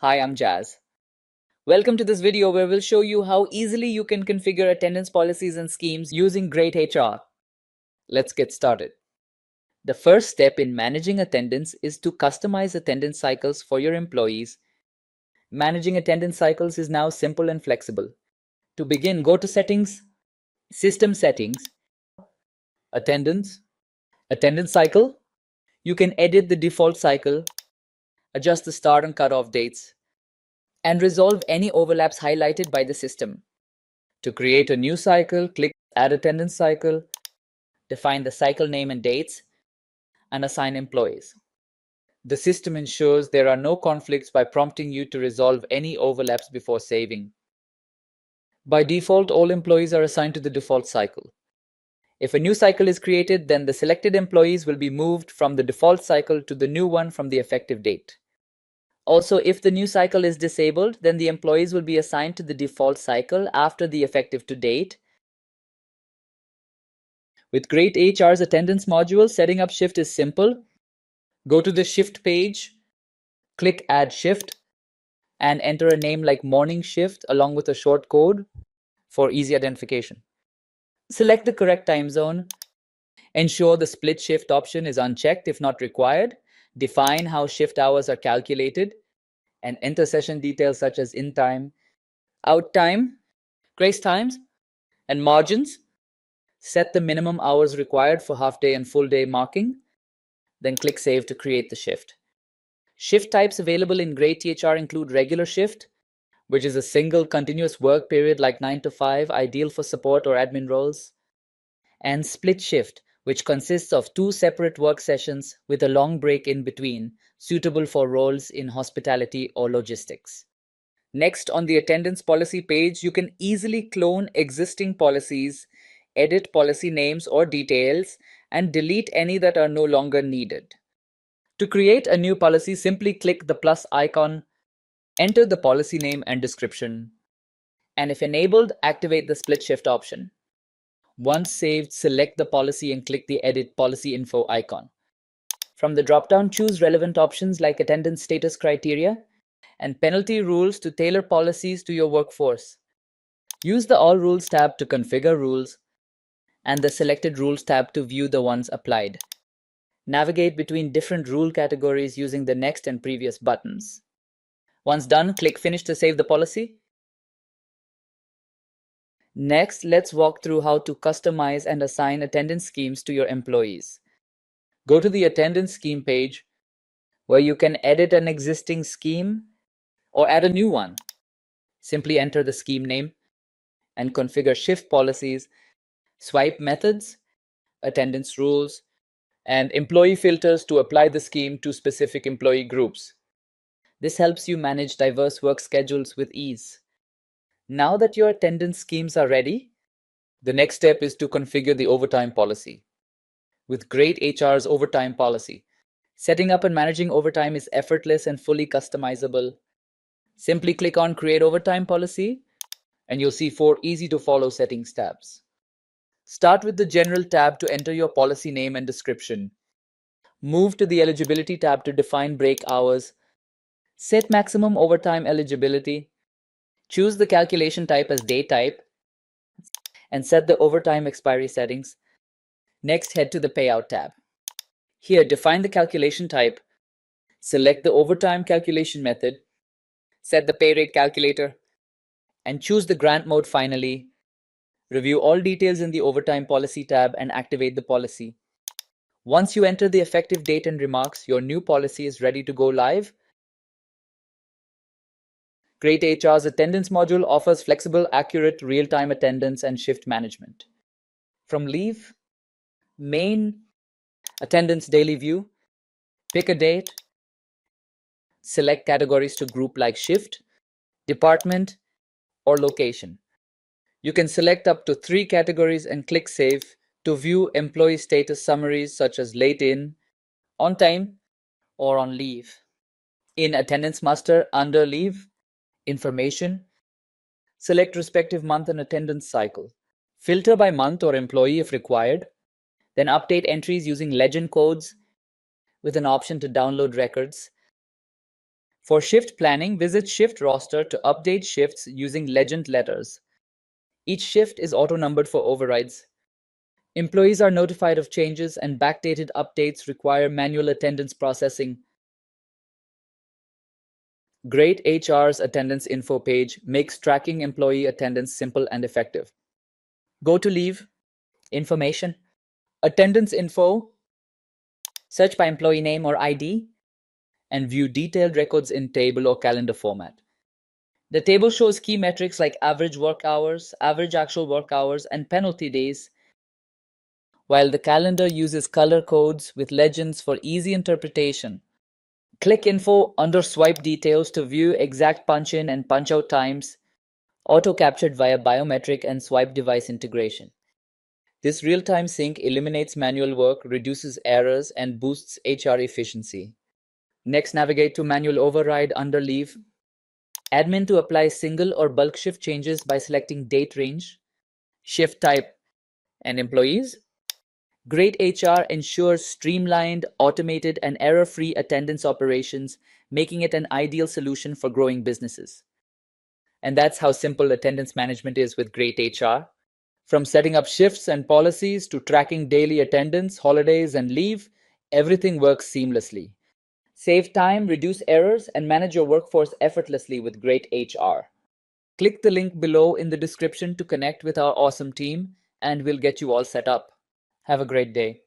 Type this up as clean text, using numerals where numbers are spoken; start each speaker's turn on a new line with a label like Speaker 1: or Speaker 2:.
Speaker 1: Hi, I'm Jazz. Welcome to this video where we'll show you how easily you can configure attendance policies and schemes using greytHR. Let's get started. The first step in managing attendance is to customize attendance cycles for your employees. Managing attendance cycles is now simple and flexible. To begin, go to Settings, System Settings, Attendance, Attendance Cycle. You can edit the default cycle, adjust the start and cutoff dates, and resolve any overlaps highlighted by the system. To create a new cycle, click Add Attendance Cycle, define the cycle name and dates, and assign employees. The system ensures there are no conflicts by prompting you to resolve any overlaps before saving. By default, all employees are assigned to the default cycle. If a new cycle is created, then the selected employees will be moved from the default cycle to the new one from the effective date. Also, if the new cycle is disabled, then the employees will be assigned to the default cycle after the effective to date. With greytHR's attendance module, setting up shift is simple. Go to the shift page, click Add Shift, and enter a name like Morning Shift along with a short code for easy identification. Select the correct time zone. Ensure the split shift option is unchecked if not required. Define how shift hours are calculated, and enter session details such as in time, out time, grace times, and margins. Set the minimum hours required for half day and full day marking. Then click Save to create the shift. Shift types available in greytHR include regular shift, which is a single continuous work period like 9 to 5, ideal for support or admin roles, and split shift, which consists of two separate work sessions with a long break in between, suitable for roles in hospitality or logistics. Next, on the attendance policy page, you can easily clone existing policies, edit policy names or details, and delete any that are no longer needed. To create a new policy, simply click the plus icon, enter the policy name and description, and if enabled, activate the split shift option. Once saved, select the policy and click the Edit Policy Info icon. From the dropdown, choose relevant options like attendance status criteria and penalty rules to tailor policies to your workforce. Use the All Rules tab to configure rules and the Selected Rules tab to view the ones applied. Navigate between different rule categories using the next and previous buttons. Once done, click Finish to save the policy. Next, let's walk through how to customize and assign attendance schemes to your employees. Go to the attendance scheme page where you can edit an existing scheme or add a new one. Simply enter the scheme name and configure shift policies, swipe methods, attendance rules, and employee filters to apply the scheme to specific employee groups. This helps you manage diverse work schedules with ease. Now that your attendance schemes are ready, the next step is to configure the overtime policy. With greytHR's overtime policy, setting up and managing overtime is effortless and fully customizable. Simply click on Create Overtime Policy, and you'll see 4 easy-to-follow settings tabs. Start with the General tab to enter your policy name and description. Move to the Eligibility tab to define break hours. Set maximum overtime eligibility. Choose the calculation type as day type, and set the overtime expiry settings. Next, head to the Payout tab. Here, define the calculation type. Select the overtime calculation method. Set the pay rate calculator, and choose the grant mode finally. Review all details in the Overtime Policy tab and activate the policy. Once you enter the effective date and remarks, your new policy is ready to go live. greytHR's attendance module offers flexible, accurate, real-time attendance and shift management. From Leave, Main, Attendance Daily View, pick a date, select categories to group like shift, department, or location. You can select up to 3 categories and click Save to view employee status summaries such as late in, on time, or on leave. In Attendance Master, under Leave, Information, select respective month and attendance cycle. Filter by month or employee if required, then update entries using legend codes with an option to download records. For shift planning, visit Shift Roster to update shifts using legend letters. Each shift is auto-numbered for overrides. Employees are notified of changes, and backdated updates require manual attendance processing. greytHR's attendance info page makes tracking employee attendance simple and effective. Go to Leave, Information, Attendance Info, search by employee name or ID, and view detailed records in table or calendar format. The table shows key metrics like average work hours, average actual work hours, and penalty days, while the calendar uses color codes with legends for easy interpretation. Click Info under Swipe Details to view exact punch-in and punch-out times, auto-captured via biometric and swipe device integration. This real-time sync eliminates manual work, reduces errors, and boosts HR efficiency. Next, navigate to Manual Override under Leave. Admin to apply single or bulk shift changes by selecting Date Range, Shift Type, and Employees. greytHR ensures streamlined, automated, and error-free attendance operations, making it an ideal solution for growing businesses. And that's how simple attendance management is with greytHR. From setting up shifts and policies to tracking daily attendance, holidays, and leave, everything works seamlessly. Save time, reduce errors, and manage your workforce effortlessly with greytHR. Click the link below in the description to connect with our awesome team, and we'll get you all set up. Have a great day.